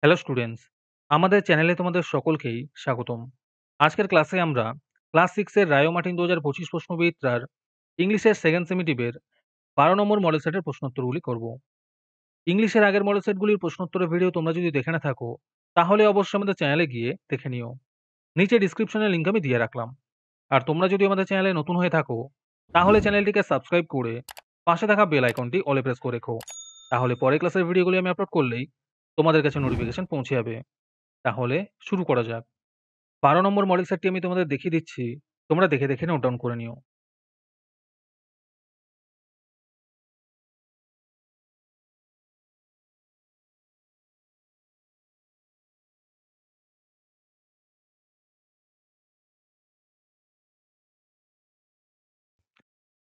Hello students, আমাদের চ্যানেলে তোমাদের সকলকেই স্বাগতম। আজকের ক্লাসে আমরা ক্লাস 6 এর রায়ো মার্টিন 2025 প্রশ্নবিচিত্রার ইংলিশের সেকেন্ড সেমিটিভের 12 নম্বর মডেল সেটের প্রশ্নোত্তরগুলি করব। ইংলিশের আগের মডেল সেটগুলির প্রশ্নোত্তরের ভিডিও তোমরা যদি দেখে না থাকো, তাহলে অবশ্যই আমাদের চ্যানেলে গিয়ে দেখে নিও। নিচে ডিসক্রিপশনে লিঙ্ক আমি দিয়ে রাখলাম। আর তোমরা যদি আমাদের চ্যানেলে নতুন হয়ে থাকো, তাহলে চ্যানেলটিকে সাবস্ক্রাইব করে পাশে থাকা বেল আইকনটি অলে প্রেস করে রেখো। তাহলে পরের ক্লাসের ভিডিওগুলি আমি আপলোড করলেই তোমাদের কাছে নোটিফিকেশন পৌঁছে যাবে। তাহলে শুরু করা যাক। 12 নম্বর মডেল সেটটি আমি তোমাদের দেখিয়ে দিচ্ছি। তোমরা দেখে, দেখে নোট ডাউন করে নিও।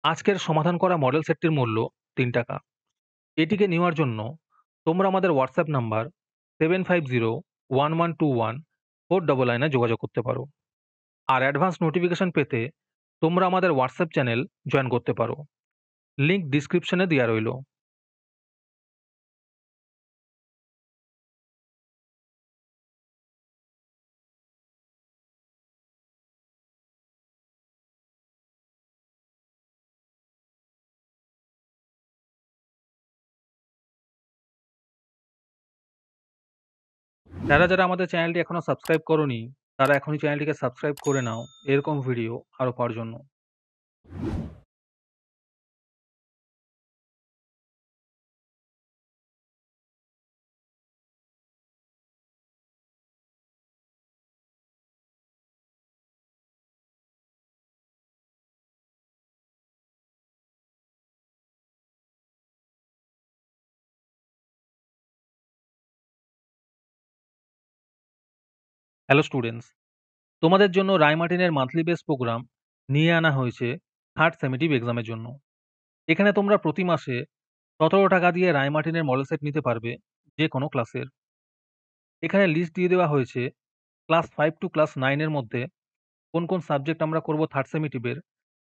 আজকের সমাধান করা মডেল সেটটির মূল্য ৳৩। এটিকে নেওয়ার জন্য তোমরা আমাদের WhatsApp নাম্বার 7501121499 এ যোগাযোগ করতে পারো। আর অ্যাডভান্স নোটিফিকেশন পেতে তোমরা আমাদের WhatsApp চ্যানেল জয়েন করতে পারো। লিংক ডিসক্রিপশনে দেয়া রইল। যারা, যারা আমাদের চ্যানেলটি এখনো সাবস্ক্রাইব করোনি, তারা এখনই চ্যানেলটিকে সাবস্ক্রাইব করে নাও এরকম ভিডিও আরো পাওয়ার জন্য। হ্যালো স্টুডেন্টস, তোমাদের জন্য রায় মার্টিনের মান্থলি বেস প্রোগ্রাম নিয়ে আনা হয়েছে থার্ড সেমেটিভ এক্সামের জন্য। এখানে তোমরা প্রতি মাসে ৳১৭ দিয়ে রায় মার্টিনের মডেল সেট নিতে পারবে যে কোনো ক্লাসের। এখানে লিস্ট দিয়ে দেওয়া হয়েছে ক্লাস 5 টু ক্লাস 9 এর মধ্যে কোন, কোন সাবজেক্ট আমরা করব থার্ড সেমেটিভের,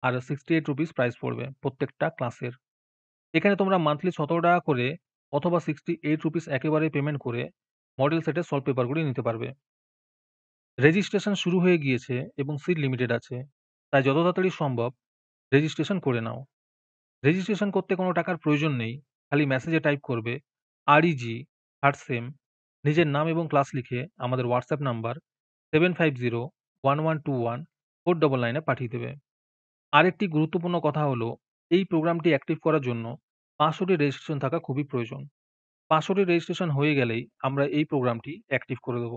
আর ₹68 প্রাইস পড়বে প্রত্যেকটা ক্লাসের। এখানে তোমরা মান্থলি ৳১৭ করে অথবা ₹68 একেবারে পেমেন্ট করে মডেল সেটের সলভ পেপারগুলি নিতে পারবে। রেজিস্ট্রেশন শুরু হয়ে গিয়েছে এবং সিট লিমিটেড আছে। তাই যত তাড়াতাড়ি সম্ভব রেজিস্ট্রেশন করে নাও। রেজিস্ট্রেশন করতে কোনো টাকার প্রয়োজন নেই। খালি মেসেজে টাইপ করবে REG থার্ড সেম, নিজের নাম এবং ক্লাস লিখে আমাদের হোয়াটসঅ্যাপ নাম্বার 7501121499 এ পাঠিয়ে দেবে। আরেকটি গুরুত্বপূর্ণ কথা হলো, এই প্রোগ্রামটি অ্যাক্টিভ করার জন্য 500টি রেজিস্ট্রেশন থাকা খুবই প্রয়োজন। 500টি রেজিস্ট্রেশন হয়ে গেলেই আমরা এই প্রোগ্রামটি অ্যাক্টিভ করে দেব।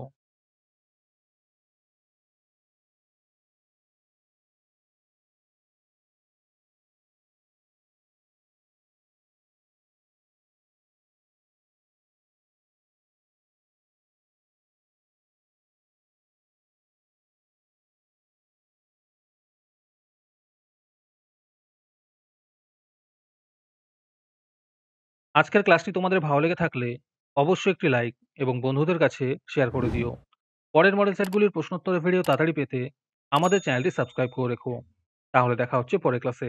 আজকের ক্লাসটি তোমাদের ভালো লেগে থাকলে অবশ্যই একটি লাইক এবং বন্ধুদের কাছে শেয়ার করে দিও। পরের মডেল সেটগুলির প্রশ্নোত্তরের ভিডিও তাড়াতাড়ি পেতে আমাদের চ্যানেলটি সাবস্ক্রাইব করে রেখো। তাহলে দেখা হচ্ছে পরের ক্লাসে।